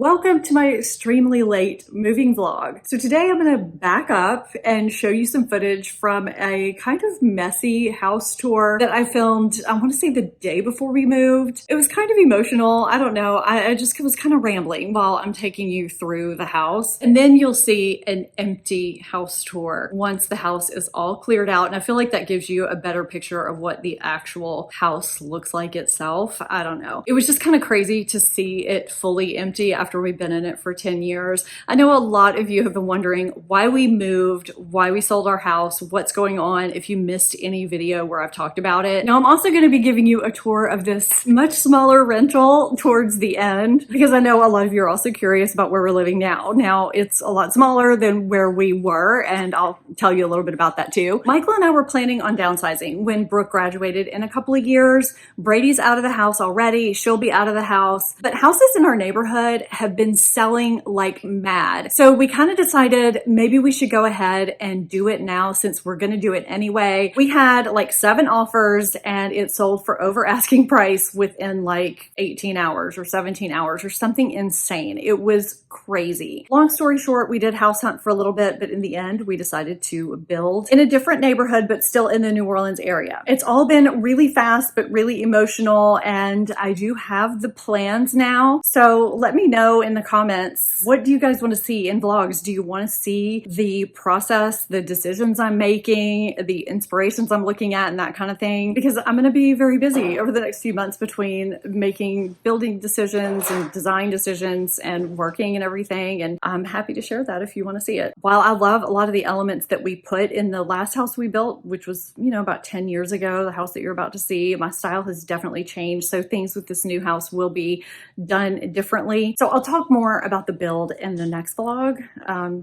Welcome to my extremely late moving vlog. So today I'm gonna back up and show you some footage from a kind of messy house tour that I filmed, I wanna say the day before we moved. It was kind of emotional, I don't know, I just was kind of rambling while I'm taking you through the house. And then you'll see an empty house tour once the house is all cleared out. And I feel like that gives you a better picture of what the actual house looks like itself. I don't know. It was just kind of crazy to see it fully empty after we've been in it for 10 years. I know a lot of you have been wondering why we moved, why we sold our house, what's going on, if you missed any video where I've talked about it. Now I'm also going to be giving you a tour of this much smaller rental towards the end, because I know a lot of you are also curious about where we're living now. Now it's a lot smaller than where we were, and I'll tell you a little bit about that too. Michael and I were planning on downsizing when Brooke graduated in a couple of years. Brady's out of the house already. She'll be out of the house, but houses in our neighborhood have been selling like mad. So we kind of decided maybe we should go ahead and do it now since we're going to do it anyway. We had like 7 offers and it sold for over asking price within like 18 hours or 17 hours or something insane. It was crazy. Long story short, we did house hunt for a little bit, but in the end, we decided to build in a different neighborhood, but still in the New Orleans area. It's all been really fast, but really emotional. And I do have the plans now. So let me know in the comments, what do you guys want to see in vlogs? Do you want to see the process, the decisions I'm making, the inspirations I'm looking at and that kind of thing? Because I'm going to be very busy over the next few months between making building decisions and design decisions and working and everything. And I'm happy to share that if you want to see it. While I love a lot of the elements that we put in the last house we built, which was, about 10 years ago, the house that you're about to see, my style has definitely changed. So things with this new house will be done differently. So I'll talk more about the build in the next vlog,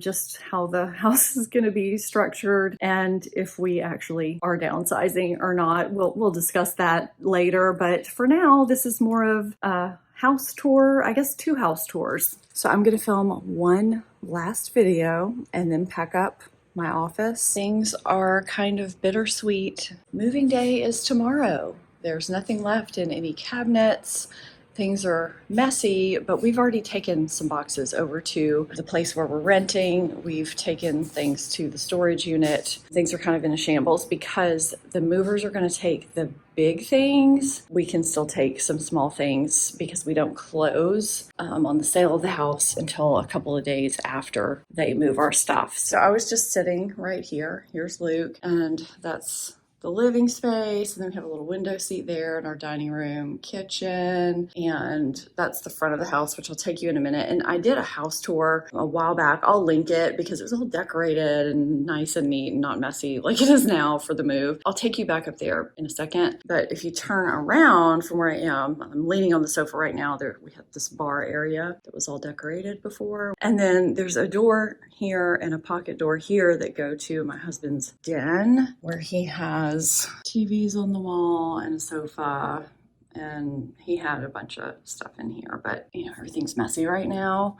just how the house is going to be structured and if we actually are downsizing or not. We'll discuss that later. But for now, this is more of a house tour, I guess 2 house tours. So I'm going to film one last video and then pack up my office. Things are kind of bittersweet. Moving day is tomorrow. There's nothing left in any cabinets. Things are messy, but we've already taken some boxes over to the place where we're renting. We've taken things to the storage unit. Things are kind of in a shambles because the movers are going to take the big things. We can still take some small things because we don't close on the sale of the house until a couple of days after they move our stuff. So I was just sitting right here. Here's Luke, and that's the living space, and then we have a little window seat there in our dining room, kitchen, and that's the front of the house, which I'll take you in a minute. And I did a house tour a while back. I'll link it because it was all decorated and nice and neat and not messy like it is now for the move. I'll take you back up there in a second. But if you turn around from where I am, I'm leaning on the sofa right now. There we have this bar area that was all decorated before. And then there's a door here and a pocket door here that go to my husband's den, where he has TVs on the wall and a sofa, and he had a bunch of stuff in here, but everything's messy right now.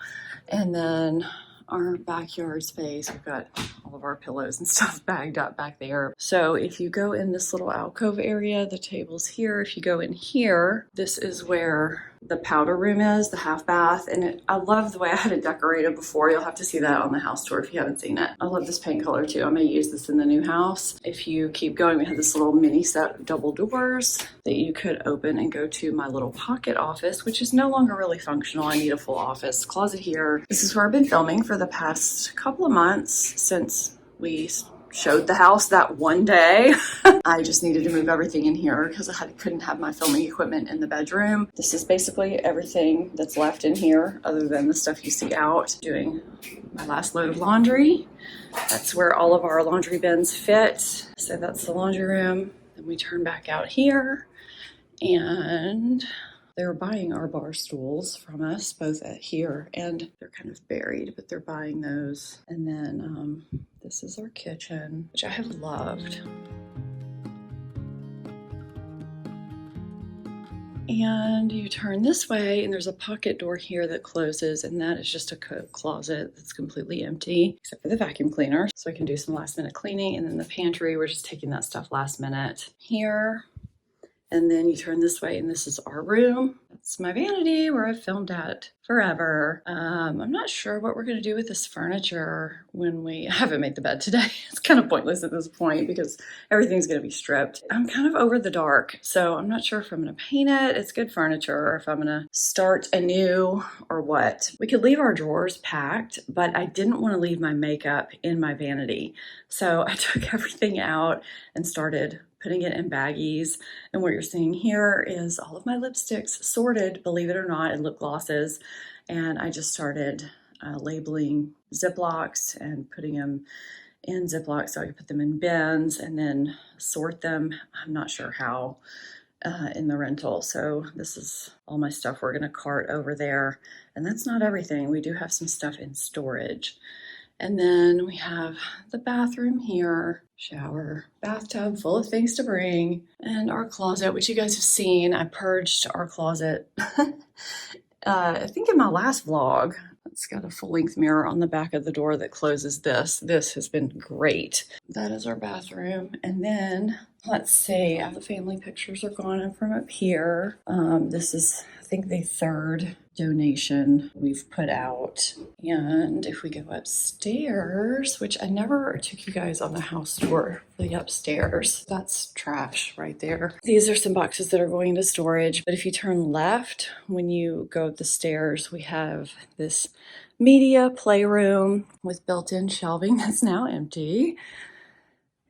And then our backyard space, we've got all of our pillows and stuff bagged up back there. So if you go in this little alcove area, the table's here. If you go in here, this is where the powder room is, the half bath. And I love the way I had it decorated before. You'll have to see that on the house tour if you haven't seen it. I love this paint color too. I may use this in the new house. If you keep going, we have this little mini set of double doors that you could open and go to my little pocket office, which is no longer really functional. I need a full office closet here. This is where I've been filming for the past couple of months since we showed the house that one day. I just needed to move everything in here because I couldn't have my filming equipment in the bedroom. This is basically everything that's left in here other than the stuff you see out. Doing my last load of laundry. That's where all of our laundry bins fit. So that's the laundry room. Then we turn back out here, and they're buying our bar stools from us, both at here, and they're kind of buried, but they're buying those. And then this is our kitchen, which I have loved. And you turn this way, and there's a pocket door here that closes, and that is just a coat closet that's completely empty, except for the vacuum cleaner. So I can do some last minute cleaning. And then the pantry, we're just taking that stuff last minute here. And then you turn this way, and this is our room. That's It's my vanity where I've filmed at forever. I'm not sure what we're gonna do with this furniture when I haven't made the bed today. It's kind of pointless at this point because everything's gonna be stripped. I'm kind of over the dark, so I'm not sure if I'm gonna paint it. It's good furniture, or if I'm gonna start anew or what. We could leave our drawers packed, but I didn't want to leave my makeup in my vanity. So I took everything out and started putting it in baggies. And what you're seeing here is all of my lipsticks sorted, believe it or not, and lip glosses. And I just started labeling Ziplocs and putting them in Ziplocs so I could put them in bins and then sort them. I'm not sure how in the rental. So this is all my stuff we're gonna cart over there. And that's not everything. We do have some stuff in storage. And then we have the bathroom here, shower, bathtub full of things to bring, and our closet, which you guys have seen. I purged our closet, I think in my last vlog. It's got a full-length mirror on the back of the door that closes this. This has been great. That is our bathroom. And then, let's see, all the family pictures are gone from up here. This is, I think, the third donation we've put out. And if we go upstairs, which I never took you guys on the house tour for the upstairs, that's trash right there. These are some boxes that are going into storage, but if you turn left when you go up the stairs, we have this media playroom with built-in shelving that's now empty.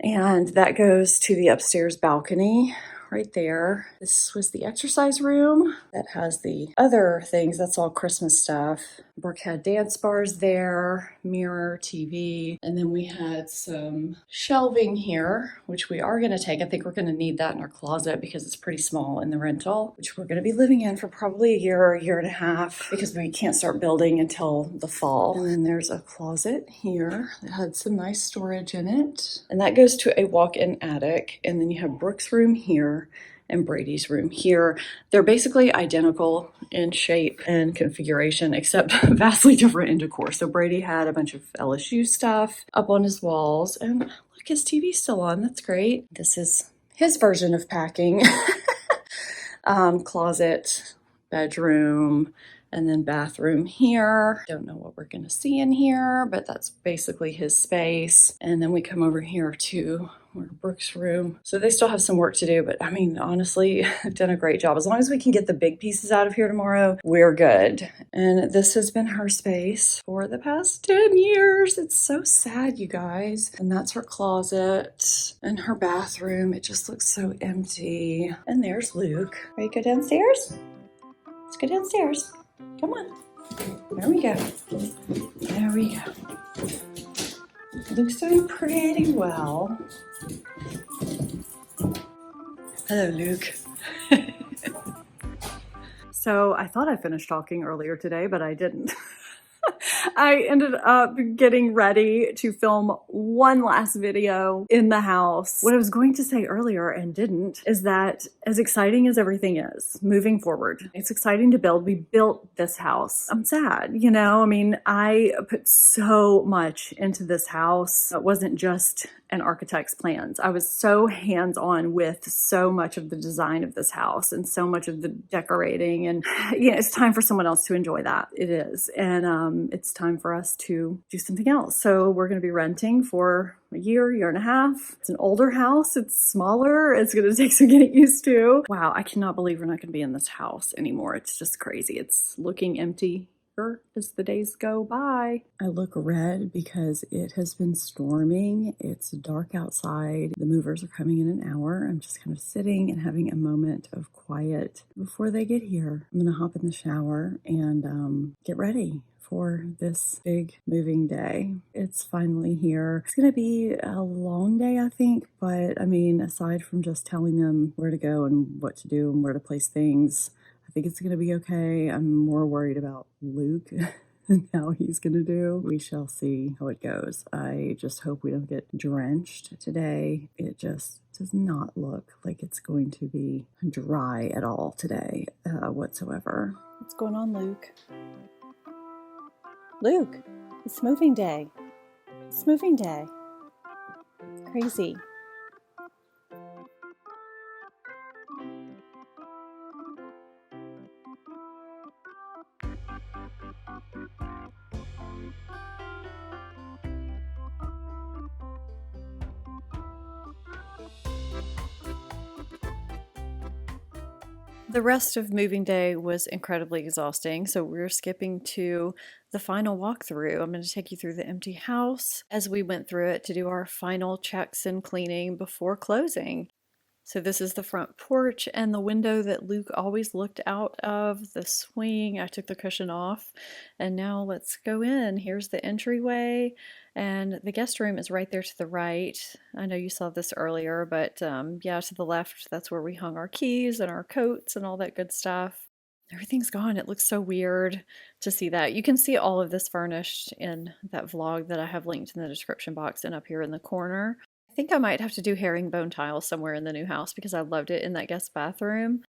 And that goes to the upstairs balcony right there. This was the exercise room that has the other things. That's all Christmas stuff. Brooke had dance bars there, mirror, TV. And then we had some shelving here, which we are gonna take. I think we're gonna need that in our closet because it's pretty small in the rental, which we're gonna be living in for probably a year and a half because we can't start building until the fall. And then there's a closet here that had some nice storage in it. And that goes to a walk-in attic. And then you have Brooke's room here and Brady's room here. They're basically identical in shape and configuration, except vastly different in decor. So Brady had a bunch of LSU stuff up on his walls, and look, his TV's still on. That's great. This is his version of packing. Closet, bedroom, and then bathroom here. Don't know what we're gonna see in here, but that's basically his space. And then we come over here to Brooke's room. So they still have some work to do, but I mean, honestly, I've done a great job. As long as we can get the big pieces out of here tomorrow, we're good. And this has been her space for the past 10 years. It's so sad, you guys. And that's her closet and her bathroom. It just looks so empty. And there's Luke. Ready to go downstairs? Let's go downstairs. Come on. There we go. There we go. Luke's doing pretty well. Hello, Luke. So I thought I finished talking earlier today, but I didn't. I ended up getting ready to film one last video in the house. What I was going to say earlier and didn't is that as exciting as everything is moving forward, it's exciting to build. We built this house. I'm sad, you know, I mean, I put so much into this house. It wasn't just an architect's plans. I was so hands-on with so much of the design of this house and so much of the decorating, and you know, it's time for someone else to enjoy that. It is. And it's time for us to do something else. So we're going to be renting for a year and a half. It's an older house. It's smaller. It's going to take some getting used to. Wow, I cannot believe we're not going to be in this house anymore. It's just crazy. It's looking empty as the days go by. I look red because it has been storming. It's dark outside. The movers are coming in an hour. I'm just kind of sitting and having a moment of quiet before they get here. I'm gonna hop in the shower and get ready for this big moving day. It's finally here. It's gonna be a long day, I think, but I mean, aside from just telling them where to go and what to do and where to place things, I think it's going to be okay. I'm more worried about Luke and how he's going to do. We shall see how it goes. I just hope we don't get drenched today. It just does not look like it's going to be dry at all today whatsoever. What's going on, Luke? Luke, it's moving day. It's moving day. It's crazy. The rest of moving day was incredibly exhausting, so we're skipping to the final walkthrough. I'm going to take you through the empty house as we went through it to do our final checks and cleaning before closing. So this is the front porch and the window that Luke always looked out of, the swing. I took the cushion off, and now let's go in. Here's the entryway, and the guest room is right there to the right. I know you saw this earlier, but yeah, to the left, that's where we hung our keys and our coats and all that good stuff. Everything's gone. It looks so weird to see that. You can see all of this furnished in that vlog that I have linked in the description box and up here in the corner. I think I might have to do herringbone tiles somewhere in the new house because I loved it in that guest bathroom.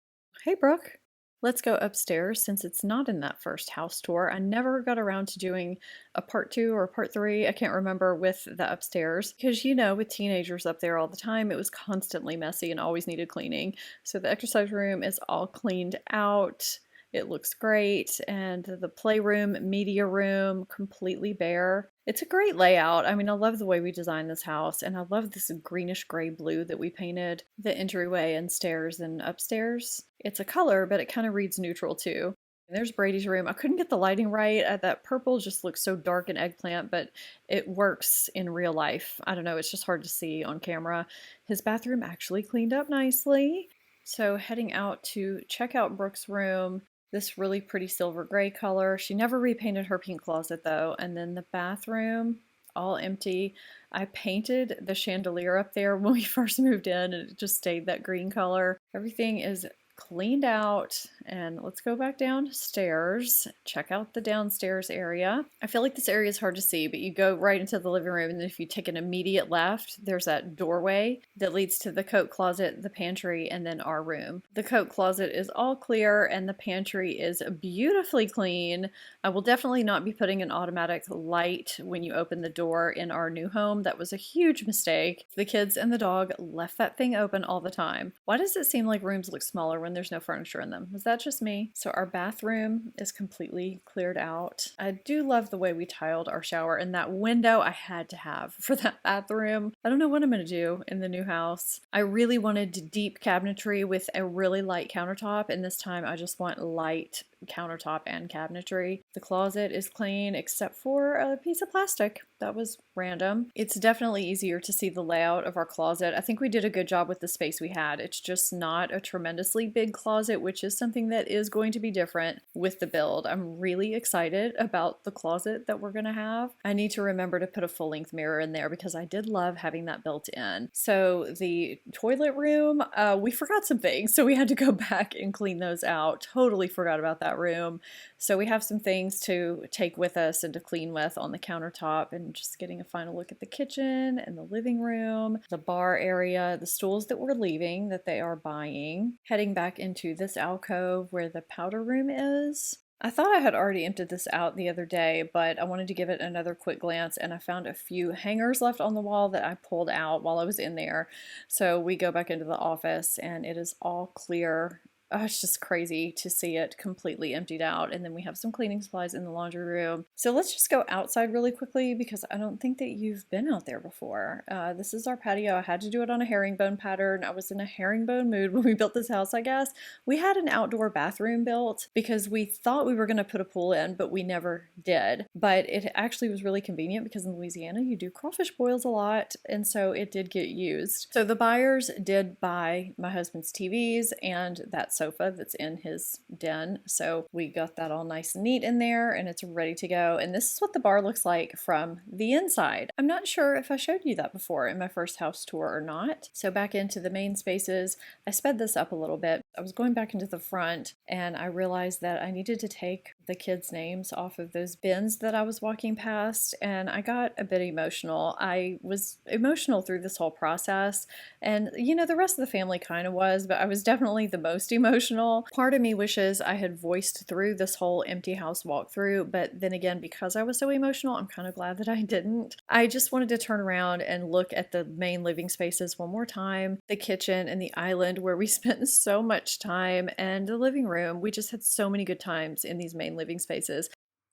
Hey, Brooke. Let's go upstairs since it's not in that first house tour. I never got around to doing a part 2 or part 3, I can't remember, with the upstairs because, you know, with teenagers up there all the time, it was constantly messy and always needed cleaning. So the exercise room is all cleaned out. It looks great, and the playroom, media room, completely bare. It's a great layout. I mean, I love the way we designed this house, and I love this greenish gray blue that we painted the entryway and stairs and upstairs. It's a color, but it kind of reads neutral too. And there's Brady's room. I couldn't get the lighting right. That purple just looks so dark and eggplant, but it works in real life. I don't know, it's just hard to see on camera. His bathroom actually cleaned up nicely. So heading out to check out Brooke's room. This really pretty silver gray color. She never repainted her pink closet though. And then the bathroom, all empty. I painted the chandelier up there when we first moved in and it just stayed that green color. Everything is cleaned out, and let's go back downstairs, check out the downstairs area. I feel like this area is hard to see, but you go right into the living room, and then if you take an immediate left, there's that doorway that leads to the coat closet, the pantry, and then our room. The coat closet is all clear, and the pantry is beautifully clean. I will definitely not be putting an automatic light when you open the door in our new home. That was a huge mistake. The kids and the dog left that thing open all the time. Why does it seem like rooms look smaller when there's no furniture in them? Was that just me? So our bathroom is completely cleared out. I do love the way we tiled our shower, and that window I had to have for that bathroom. I don't know what I'm going to do in the new house. I really wanted deep cabinetry with a really light countertop, and this time I just want light countertop and cabinetry. The closet is clean except for a piece of plastic. That was random. It's definitely easier to see the layout of our closet. I think we did a good job with the space we had. It's just not a tremendously big closet, which is something that is going to be different with the build. I'm really excited about the closet that we're going to have. I need to remember to put a full-length mirror in there because I did love having that built in. So the toilet room, we forgot some things, so we had to go back and clean those out. Totally forgot about that room. So we have some things to take with us and to clean with on the countertop, and just getting a final look at the kitchen and the living room, the bar area, the stools that we're leaving that they are buying. Heading back into this alcove where the powder room is. I thought I had already emptied this out the other day, but I wanted to give it another quick glance, and I found a few hangers left on the wall that I pulled out while I was in there. So we go back into the office and it is all clear. Oh, it's just crazy to see it completely emptied out. And then we have some cleaning supplies in the laundry room. So let's just go outside really quickly because I don't think that you've been out there before. This is our patio. I had to do it on a herringbone pattern. I was in a herringbone mood when we built this house, I guess. We had an outdoor bathroom built because we thought we were going to put a pool in, but we never did. But it actually was really convenient because in Louisiana you do crawfish boils a lot, and so it did get used. So the buyers did buy my husband's TVs and that sofa that's in his den. So we got that all nice and neat in there and it's ready to go. And this is what the bar looks like from the inside. I'm not sure if I showed you that before in my first house tour or not. So back into the main spaces, I sped this up a little bit. I was going back into the front and I realized that I needed to take the kids' names off of those bins that I was walking past, and I got a bit emotional. I was emotional through this whole process, and you know, the rest of the family kind of was, but I was definitely the most emotional. Part of me wishes I had voiced through this whole empty house walkthrough, but then again, because I was so emotional, I'm kind of glad that I didn't. I just wanted to turn around and look at the main living spaces one more time, the kitchen and the island where we spent so much time, and the living room. We just had so many good times in these main living spaces.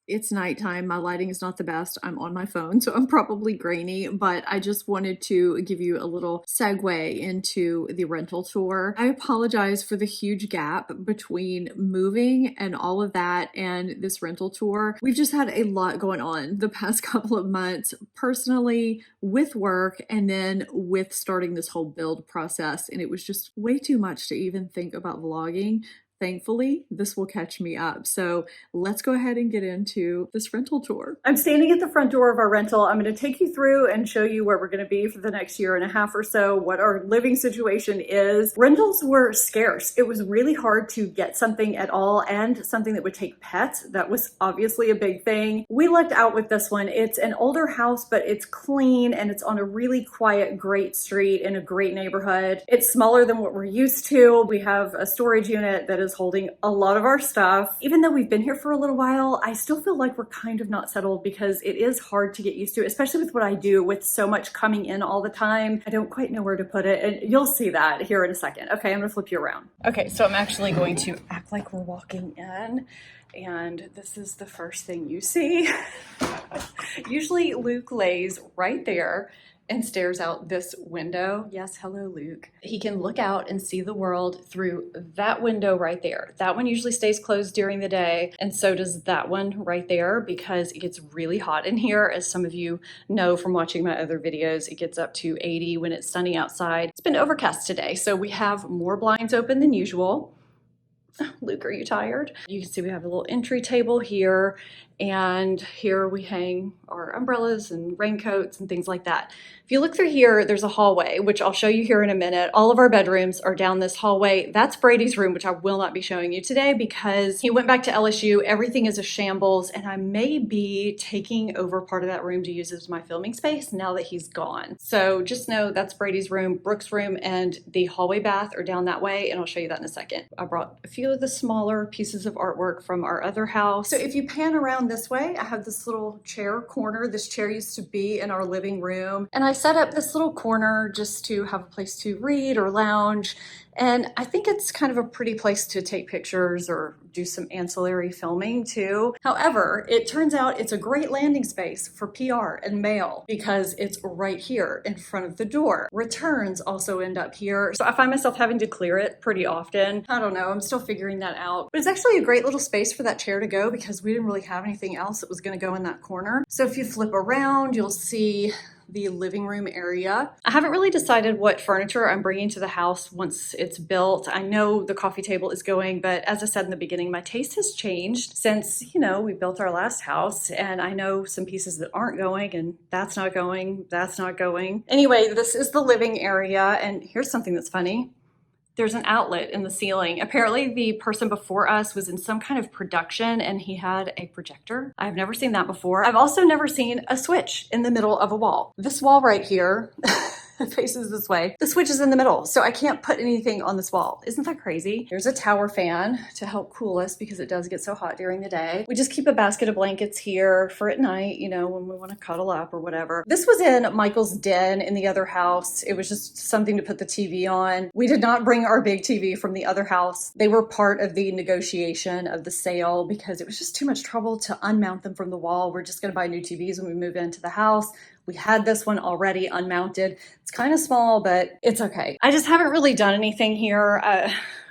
It's nighttime. My lighting is not the best. I'm on my phone, so I'm probably grainy, but I just wanted to give you a little segue into the rental tour. I apologize for the huge gap between moving and all of that and this rental tour. We've just had a lot going on the past couple of months, personally, with work, and then with starting this whole build process. And it was just way too much to even think about vlogging. Thankfully, this will catch me up. So let's go ahead and get into this rental tour. I'm standing at the front door of our rental. I'm going to take you through and show you where we're going to be for the next year and a half or so, what our living situation is. Rentals were scarce. It was really hard to get something at all, and something that would take pets. That was obviously a big thing. We lucked out with this one. It's an older house, but it's clean and it's on a really quiet, great street in a great neighborhood. It's smaller than what we're used to. We have a storage unit that is holding a lot of our stuff. Even though we've been here for a little while, I still feel like we're kind of not settled because it is hard to get used to, especially with what I do with so much coming in all the time. I don't quite know where to put it, and you'll see that here in a second. Okay, I'm gonna flip you around. Okay, so I'm actually going to act like we're walking in, and this is the first thing you see. Usually Luke lays right there and stares out this window. Yes, hello, Luke. He can look out and see the world through that window right there. That one usually stays closed during the day, and so does that one right there, because it gets really hot in here. As some of you know from watching my other videos, it gets up to 80 when it's sunny outside. It's been overcast today, so we have more blinds open than usual. Luke, are you tired? You can see we have a little entry table here, and here we hang our umbrellas and raincoats and things like that. If you look through here, there's a hallway, which I'll show you here in a minute. All of our bedrooms are down this hallway. That's Brady's room, which I will not be showing you today because he went back to LSU. Everything is a shambles, and I may be taking over part of that room to use as my filming space now that he's gone. So just know that's Brady's room, Brooke's room, and the hallway bath are down that way, and I'll show you that in a second. I brought a few of the smaller pieces of artwork from our other house. So if you pan around this way, I have this little chair corner. This chair used to be in our living room, and I set up this little corner just to have a place to read or lounge. And I think it's kind of a pretty place to take pictures or do some ancillary filming too. However, it turns out it's a great landing space for PR and mail because it's right here in front of the door. Returns also end up here. So I find myself having to clear it pretty often. I don't know, I'm still figuring that out. But it's actually a great little space for that chair to go because we didn't really have anything else that was gonna go in that corner. So if you flip around, you'll see the living room area. I haven't really decided what furniture I'm bringing to the house once it's built. I know the coffee table is going, but as I said in the beginning, my taste has changed since, you know, we built our last house, and I know some pieces that aren't going, and that's not going, that's not going. Anyway, this is the living area, and here's something that's funny. There's an outlet in the ceiling. Apparently the person before us was in some kind of production and he had a projector. I've never seen that before. I've also never seen a switch in the middle of a wall. This wall right here faces this way. The switch is in the middle, so I can't put anything on this wall. Isn't that crazy? There's a tower fan to help cool us because it does get so hot during the day. We just keep a basket of blankets here for at night, you know, when we want to cuddle up or whatever. This was in Michael's den in the other house. It was just something to put the TV on. We did not bring our big TV from the other house. They were part of the negotiation of the sale because it was just too much trouble to unmount them from the wall. We're just going to buy new TVs when we move into the house. We had this one already unmounted. It's kind of small, but it's okay. I just haven't really done anything here.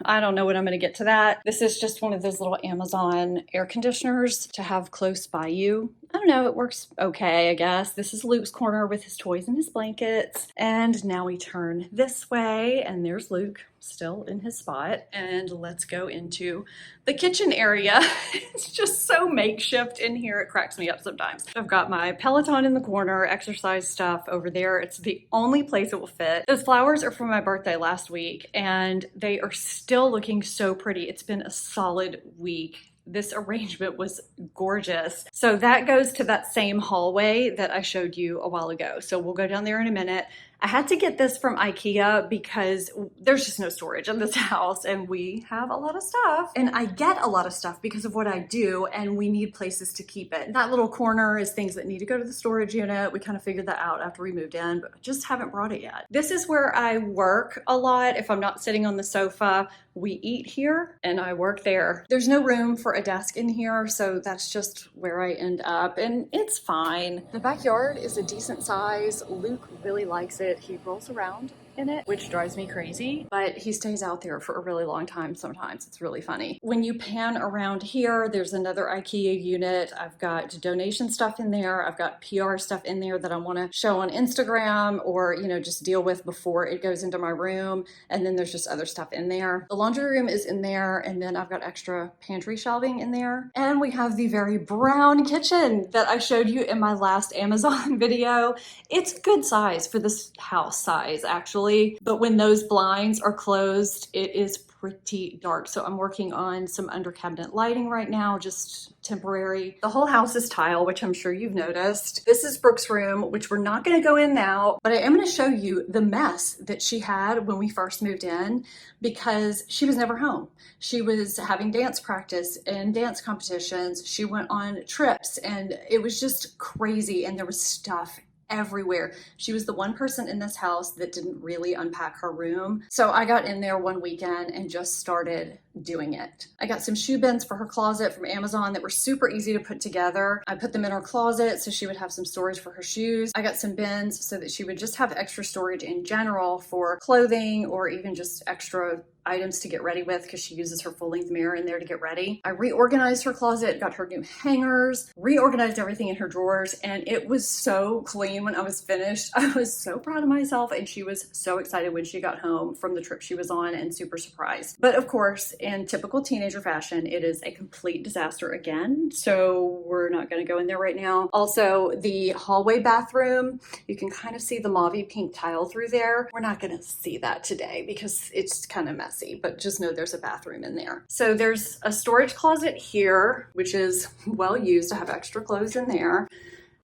I don't know when I'm gonna get to that. This is just one of those little Amazon air conditioners to have close by you. I don't know, it works okay, I guess. This is Luke's corner with his toys and his blankets. And now we turn this way, and there's Luke still in his spot. And let's go into the kitchen area. It's just so makeshift in here, it cracks me up sometimes. I've got my Peloton in the corner, exercise stuff over there. It's the only place it will fit. Those flowers are from my birthday last week, and they are still looking so pretty. It's been a solid week. This arrangement was gorgeous. So that goes to that same hallway that I showed you a while ago. So we'll go down there in a minute. I had to get this from IKEA because there's just no storage in this house and we have a lot of stuff. And I get a lot of stuff because of what I do and we need places to keep it. That little corner is things that need to go to the storage unit. We kind of figured that out after we moved in, but just haven't brought it yet. This is where I work a lot. If I'm not sitting on the sofa, we eat here and I work there. There's no room for a desk in here, so that's just where I end up, and it's fine. The backyard is a decent size. Luke really likes it. He rolls around in it, which drives me crazy, but he stays out there for a really long time sometimes. It's really funny. When you pan around here, there's another IKEA unit. I've got donation stuff in there. I've got PR stuff in there that I want to show on Instagram or, you know, just deal with before it goes into my room. And then there's just other stuff in there. The laundry room is in there, and then I've got extra pantry shelving in there. And we have the very brown kitchen that I showed you in my last Amazon video. It's good size for this house size, actually. But when those blinds are closed, it is pretty dark. So I'm working on some under cabinet lighting right now, just temporary. The whole house is tile, which I'm sure you've noticed. This is Brooke's room, which we're not going to go in now, but I am going to show you the mess that she had when we first moved in because she was never home. She was having dance practice and dance competitions. She went on trips and it was just crazy, and there was stuff everywhere. She was the one person in this house that didn't really unpack her room. So I got in there one weekend and just started doing it. I got some shoe bins for her closet from Amazon that were super easy to put together. I put them in her closet so she would have some storage for her shoes. I got some bins so that she would just have extra storage in general for clothing or even just extra items to get ready with because she uses her full-length mirror in there to get ready. I reorganized her closet, got her new hangers, reorganized everything in her drawers, and it was so clean when I was finished. I was so proud of myself, and she was so excited when she got home from the trip she was on and super surprised. But of course, in typical teenager fashion, it is a complete disaster again, so we're not going to go in there right now. Also, the hallway bathroom, you can kind of see the mauve pink tile through there. We're not going to see that today because it's kind of messy, but just know there's a bathroom in there. So there's a storage closet here, which is well used. I have extra clothes in there.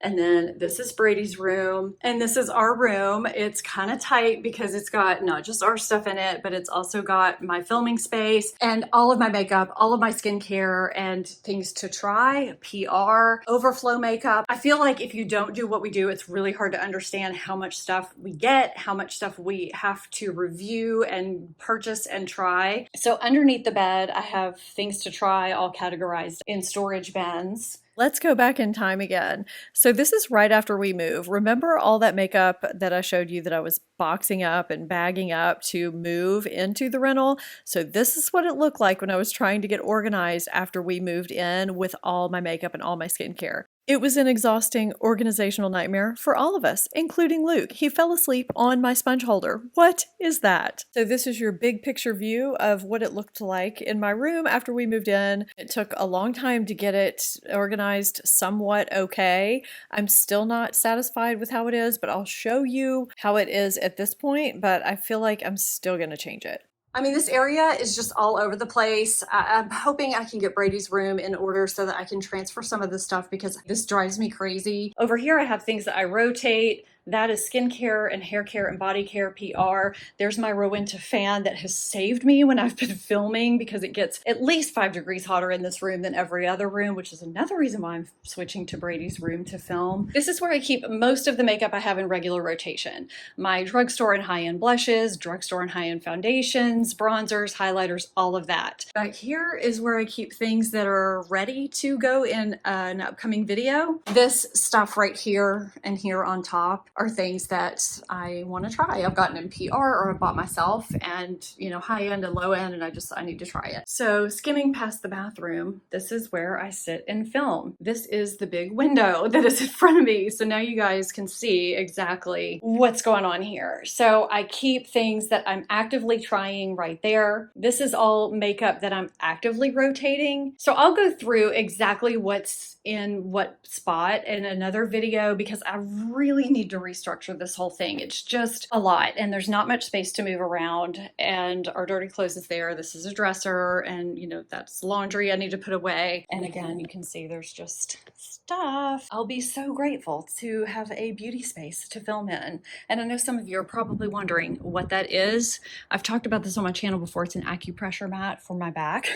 And then this is Brady's room, and this is our room. It's kind of tight because it's got not just our stuff in it, but it's also got my filming space and all of my makeup, all of my skincare and things to try, PR, overflow makeup. I feel like if you don't do what we do, it's really hard to understand how much stuff we get, how much stuff we have to review and purchase and try. So underneath the bed, I have things to try all categorized in storage bins. Let's go back in time again. So this is right after we move. Remember all that makeup that I showed you that I was boxing up and bagging up to move into the rental? So this is what it looked like when I was trying to get organized after we moved in with all my makeup and all my skincare. It was an exhausting organizational nightmare for all of us, including Luke. He fell asleep on my sponge holder. What is that? So this is your big picture view of what it looked like in my room after we moved in. It took a long time to get it organized somewhat okay. I'm still not satisfied with how it is, but I'll show you how it is at this point, but I feel like I'm still going to change it. I mean, this area is just all over the place. I'm hoping I can get Brady's room in order so that I can transfer some of this stuff because this drives me crazy. Over here, I have things that I rotate. That is skincare and hair care and body care PR. There's my Rowenta fan that has saved me when I've been filming because it gets at least 5 degrees hotter in this room than every other room, which is another reason why I'm switching to Brady's room to film. This is where I keep most of the makeup I have in regular rotation. My drugstore and high-end blushes, drugstore and high-end foundations, bronzers, highlighters, all of that. Back here is where I keep things that are ready to go in an upcoming video. This stuff right here and here on top are things that I want to try. I've gotten in PR or I bought myself, and you know, high end and low end, and I need to try it. So skimming past the bathroom, this is where I sit and film. This is the big window that is in front of me. So now you guys can see exactly what's going on here. So I keep things that I'm actively trying right there. This is all makeup that I'm actively rotating. So I'll go through exactly what's in what spot in another video because I really need to restructure this whole thing. It's just a lot and there's not much space to move around, and our dirty clothes is there. This is a dresser, and you know, that's laundry I need to put away. And again, you can see there's just stuff. I'll be so grateful to have a beauty space to film in. And I know some of you are probably wondering what that is. I've talked about this on my channel before. It's an acupressure mat for my back.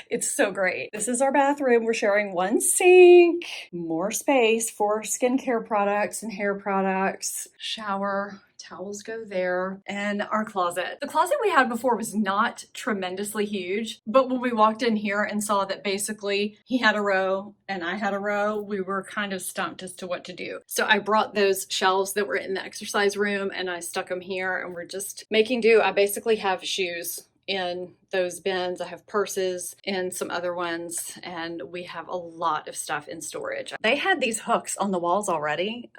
It's so great. This is our bathroom. We're sharing one sink, more space for skincare products and hair products, shower, towels go there, and our closet. The closet we had before was not tremendously huge, but when we walked in here and saw that basically he had a row and I had a row, we were kind of stumped as to what to do. So I brought those shelves that were in the exercise room and I stuck them here, and we're just making do. I basically have shoes in those bins. I have purses and some other ones, and we have a lot of stuff in storage. They had these hooks on the walls already,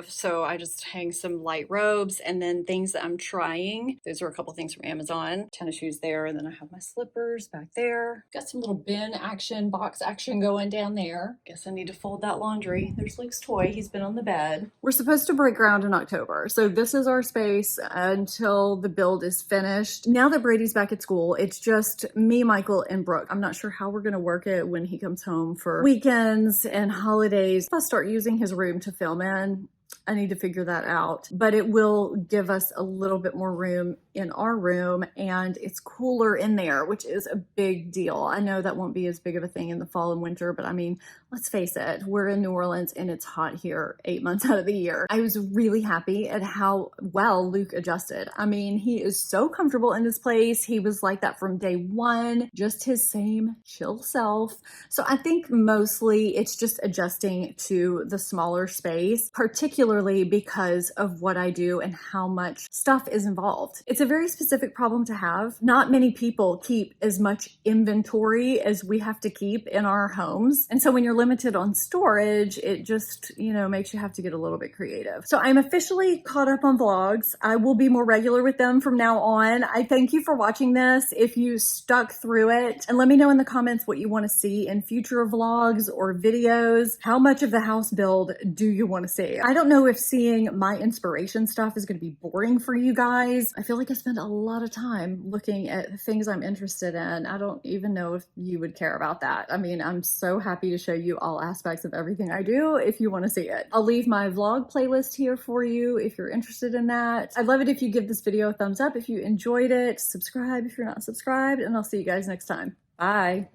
so I just hang some light robes and then things that I'm trying. Those are a couple things from Amazon. Tennis shoes there, and then I have my slippers back there. Got some little bin action, box action going down there. Guess I need to fold that laundry. There's Luke's toy. He's been on the bed. We're supposed to break ground in October, so this is our space until the build is finished. Now that Brady's back at school, it's just me, Michael, and Brooke. I'm not sure how we're gonna work it when he comes home for weekends and holidays. If I start using his room to film in, I need to figure that out, but it will give us a little bit more room in our room, and it's cooler in there, which is a big deal. I know that won't be as big of a thing in the fall and winter, but I mean, let's face it, we're in New Orleans and it's hot here 8 months out of the year. I was really happy at how well Luke adjusted. I mean, he is so comfortable in this place. He was like that from day one, just his same chill self. So I think mostly it's just adjusting to the smaller space, particularly because of what I do and how much stuff is involved. It's a very specific problem to have. Not many people keep as much inventory as we have to keep in our homes. And so when you're limited on storage, it just, you know, makes you have to get a little bit creative. So I'm officially caught up on vlogs. I will be more regular with them from now on. I thank you for watching this. If you stuck through it, and let me know in the comments what you want to see in future vlogs or videos. How much of the house build do you want to see? I don't know if seeing my inspiration stuff is going to be boring for you guys. I feel like I spend a lot of time looking at things I'm interested in. I don't even know if you would care about that. I mean, I'm so happy to show you all aspects of everything I do if you want to see it. I'll leave my vlog playlist here for you if you're interested in that. I'd love it if you give this video a thumbs up if you enjoyed it. Subscribe if you're not subscribed, and I'll see you guys next time. Bye.